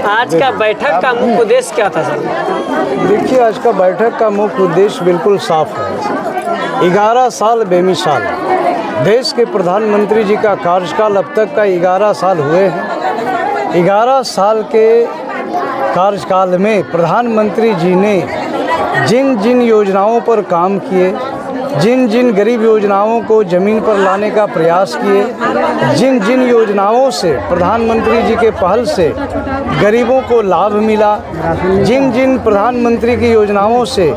आज का बैठक का मुख्य उद्देश्य क्या था सर? देखिए, आज का बैठक का मुख्य उद्देश्य बिल्कुल साफ है। 11 साल बेमिसाल देश के प्रधानमंत्री जी का कार्यकाल अब तक का 11 साल हुए हैं। 11 साल के कार्यकाल में प्रधानमंत्री जी ने जिन जिन योजनाओं पर काम किए, जिन जिन गरीब योजनाओं को ज़मीन पर लाने का प्रयास किए, जिन जिन योजनाओं से प्रधानमंत्री जी के पहल से गरीबों को लाभ मिला, जिन जिन प्रधानमंत्री की योजनाओं से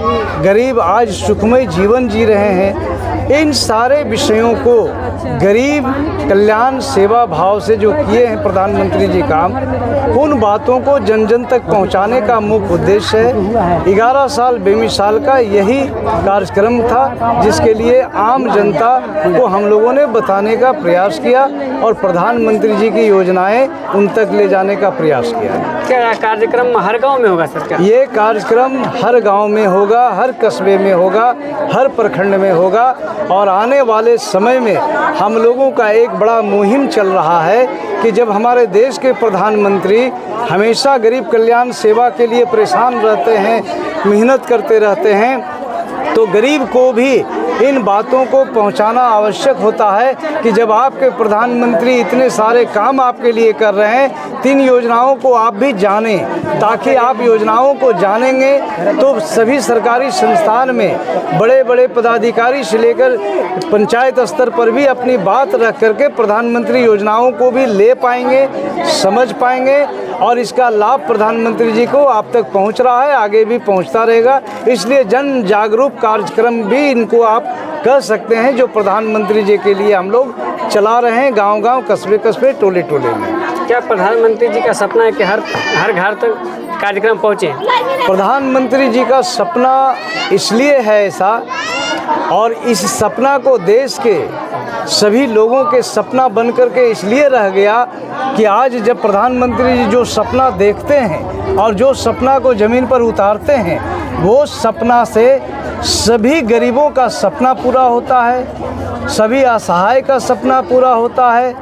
गरीब आज सुखमय जीवन जी रहे हैं, इन सारे विषयों को गरीब कल्याण सेवा भाव से जो किए हैं प्रधानमंत्री जी काम, उन बातों को जन जन तक पहुंचाने का मुख्य उद्देश्य है। 11 साल बेमिसाल का यही कार्यक्रम था जिसके लिए आम जनता को हम लोगों ने बताने का प्रयास किया और प्रधानमंत्री जी की योजनाएं उन तक ले जाने का प्रयास किया है। क्या कार्यक्रम हर गांव में होगा सर? क्या ये कार्यक्रम हर गांव में होगा, हर कस्बे में होगा, हर प्रखंड में होगा और आने वाले समय में हम लोगों का एक बड़ा मुहिम चल रहा है कि जब हमारे देश के प्रधानमंत्री हमेशा गरीब कल्याण सेवा के लिए परेशान रहते हैं, मेहनत करते रहते हैं, तो गरीब को भी इन बातों को पहुंचाना आवश्यक होता है कि जब आपके प्रधानमंत्री इतने सारे काम आपके लिए कर रहे हैं, 3 योजनाओं को आप भी जानें, ताकि आप योजनाओं को जानेंगे तो सभी सरकारी संस्थान में बड़े बड़े पदाधिकारी से लेकर पंचायत स्तर पर भी अपनी बात रख करके प्रधानमंत्री योजनाओं को भी ले पाएंगे, समझ पाएंगे और इसका लाभ प्रधानमंत्री जी को आप तक पहुंच रहा है, आगे भी पहुंचता रहेगा। इसलिए जन जागरूक कार्यक्रम भी इनको आप कर सकते हैं जो प्रधानमंत्री जी के लिए हम लोग चला रहे हैं, गांव-गांव, कस्बे-कस्बे, टोले-टोले में। क्या प्रधानमंत्री जी का सपना है कि हर घर तक कार्यक्रम पहुँचे? प्रधानमंत्री जी का सपना इसलिए है ऐसा, और इस सपना को देश के सभी लोगों के सपना बन करके इसलिए रह गया कि आज जब प्रधानमंत्री जी जो सपना देखते हैं और जो सपना को ज़मीन पर उतारते हैं, वो सपना से सभी गरीबों का सपना पूरा होता है, सभी असहाय का सपना पूरा होता है,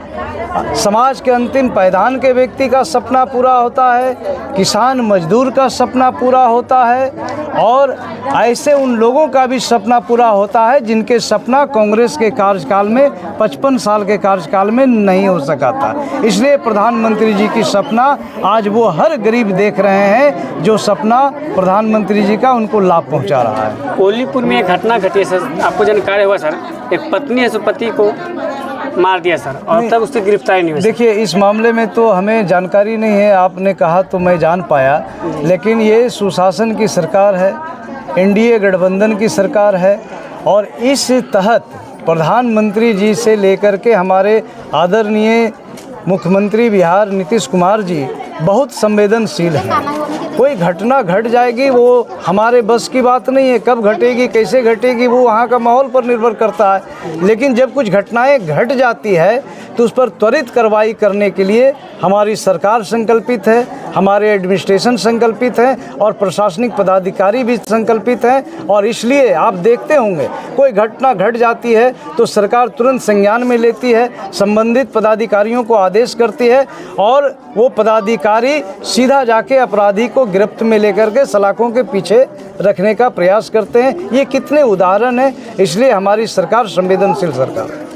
समाज के अंतिम पायदान के व्यक्ति का सपना पूरा होता है, किसान मजदूर का सपना पूरा होता है और ऐसे उन लोगों का भी सपना पूरा होता है जिनके सपना कांग्रेस के कार्यकाल में 55 साल के कार्यकाल में नहीं हो सका था। इसलिए प्रधानमंत्री जी की सपना आज वो हर गरीब देख रहे हैं जो सपना प्रधानमंत्री जी का उनको लाभ पहुंचा रहा है। कोलीपुर में एक घटना घटी है सर, आपको जानकारी हुआ सर? एक पत्नी है, पति को मार दिया सर और तब उसकी गिरफ्तारी नहीं हुई। देखिए, इस मामले में तो हमें जानकारी नहीं है, आपने कहा तो मैं जान पाया, लेकिन ये सुशासन की सरकार है, एनडीए गठबंधन की सरकार है और इस तहत प्रधानमंत्री जी से लेकर के हमारे आदरणीय मुख्यमंत्री बिहार नीतीश कुमार जी बहुत संवेदनशील हैं। कोई घटना घट जाएगी वो हमारे बस की बात नहीं है, कब घटेगी, कैसे घटेगी, वो वहाँ का माहौल पर निर्भर करता है। लेकिन जब कुछ घटनाएं घट जाती है तो उस पर त्वरित कार्रवाई करने के लिए हमारी सरकार संकल्पित है, हमारे एडमिनिस्ट्रेशन संकल्पित है और प्रशासनिक पदाधिकारी भी संकल्पित हैं। और इसलिए आप देखते होंगे कोई घटना घट जाती है तो सरकार तुरंत संज्ञान में लेती है, संबंधित पदाधिकारियों को आदेश करती है और वो पदाधिकारी सीधा जाके अपराधी को गिरफ्त में लेकर के सलाखों के पीछे रखने का प्रयास करते हैं। ये कितने उदाहरण हैं, इसलिए हमारी सरकार संवेदनशील सरकार है।